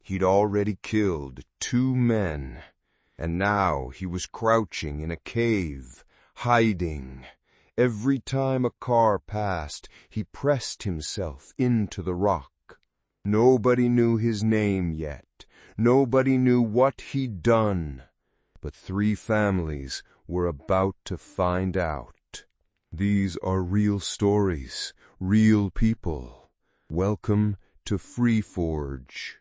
He'd already killed 2 men, and now he was crouching in a cave, hiding. Every time a car passed, he pressed himself into the rock. Nobody knew his name yet. Nobody knew what he'd done. But 3 families were about to find out. These are real stories, real people. Welcome to FreeForge.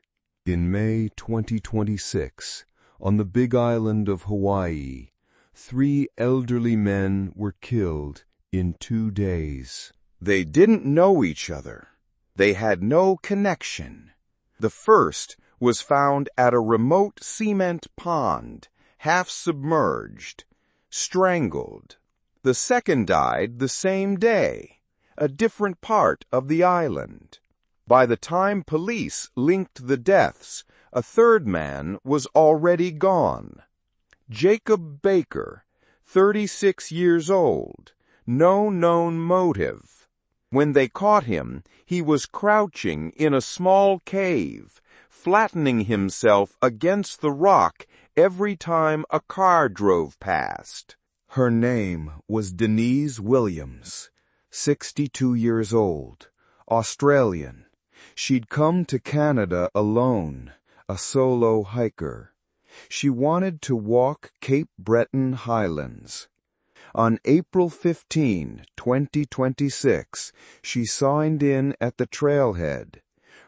In May 2026, on the Big Island of Hawaii, 3 elderly men were killed in 2 days. They didn't know each other. They had no connection. The first was found at a remote cement pond, half submerged, strangled. The second died the same day, a different part of the island. By the time police linked the deaths, a third man was already gone. Jacob Baker, 36 years old, no known motive. When they caught him, he was crouching in a small cave, flattening himself against the rock every time a car drove past. Her name was Denise Williams, 62 years old, Australian. She'd come to Canada alone, a solo hiker. She wanted to walk Cape Breton Highlands. On April 15, 2026, she signed in at the trailhead.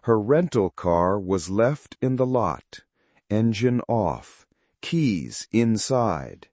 Her rental car was left in the lot, engine off, keys inside.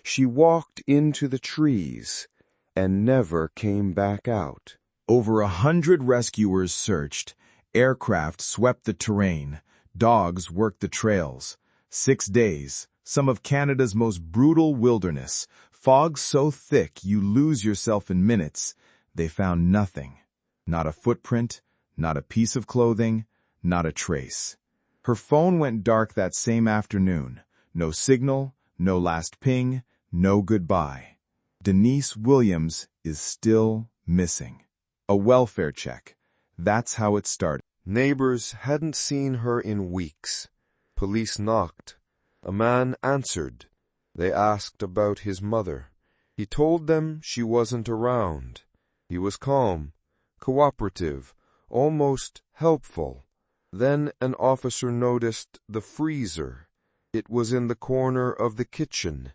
She walked into the trees and never came back out. Over 100 rescuers searched. Aircraft swept the terrain. Dogs worked the trails. 6 days, some of Canada's most brutal wilderness. Fog so thick you lose yourself in minutes. They found nothing. Not a footprint, not a piece of clothing, not a trace. Her phone went dark that same afternoon. No signal, no last ping, no goodbye. Denise Williams is still missing. A welfare check. That's how it started. Neighbors hadn't seen her in weeks. Police knocked. A man answered. They asked about his mother. He told them she wasn't around. He was calm, cooperative, almost helpful. Then an officer noticed the freezer. It was in the corner of the kitchen,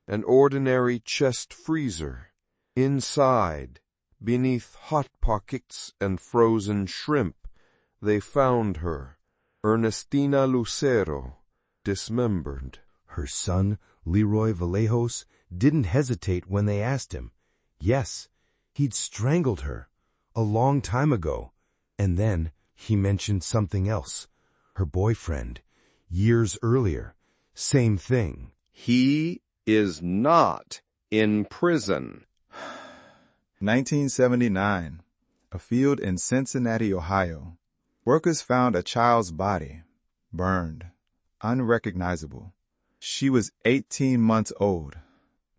an ordinary chest freezer. Inside, beneath hot pockets and frozen shrimp, they found her, Ernestina Lucero, dismembered. Her son, Leroy Vallejos, didn't hesitate when they asked him. Yes, he'd strangled her a long time ago. And then he mentioned something else. Her boyfriend, years earlier. Same thing. He is not in prison. 1979. A field in Cincinnati, Ohio. Workers found a child's body, burned, unrecognizable. She was 18 months old.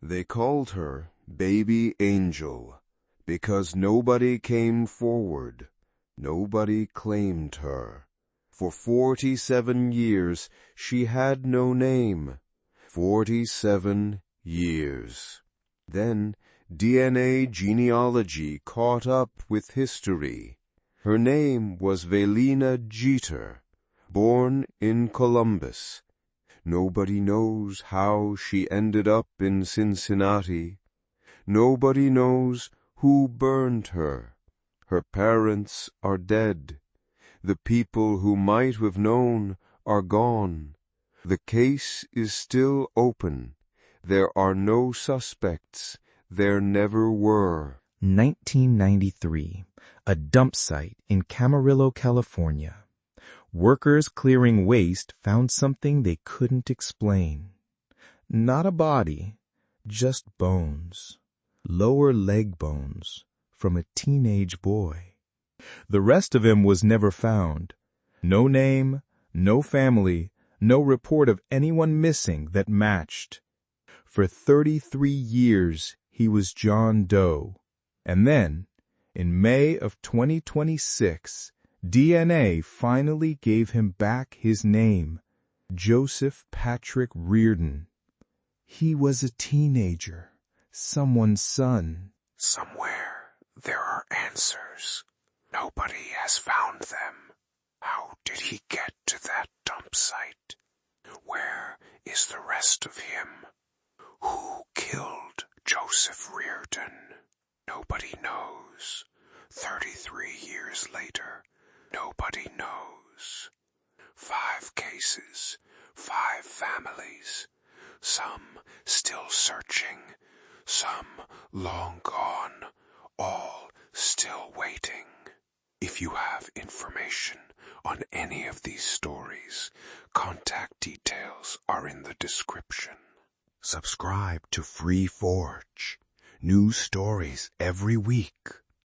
They called her Baby Angel because nobody came forward. Nobody claimed her. For 47 years she had no name. 47 years. Then DNA genealogy caught up with history. Her name was Velina Jeter, born in Columbus. Nobody knows how she ended up in Cincinnati. Nobody knows who burned her. Her parents are dead. The people who might have known are gone. The case is still open. There are no suspects. There never were. 1993. A dump site in Camarillo, California. Workers clearing waste found something they couldn't explain. Not a body, just bones. Lower leg bones from a teenage boy. The rest of him was never found. No name, no family, no report of anyone missing that matched. For 33 years, he was John Doe. And then, in May of 2026, DNA finally gave him back his name, Joseph Patrick Reardon. He was a teenager, someone's son. Somewhere there are answers. Nobody has found them. How did he get to that dump site? Where is the rest of him? Who killed Joseph Reardon? Nobody knows. 33 years later, nobody knows. 5 cases, 5 families. Some still searching, some long gone, all still waiting. If you have information on any of these stories, contact details are in the description. Subscribe to FreeForge. New stories every week.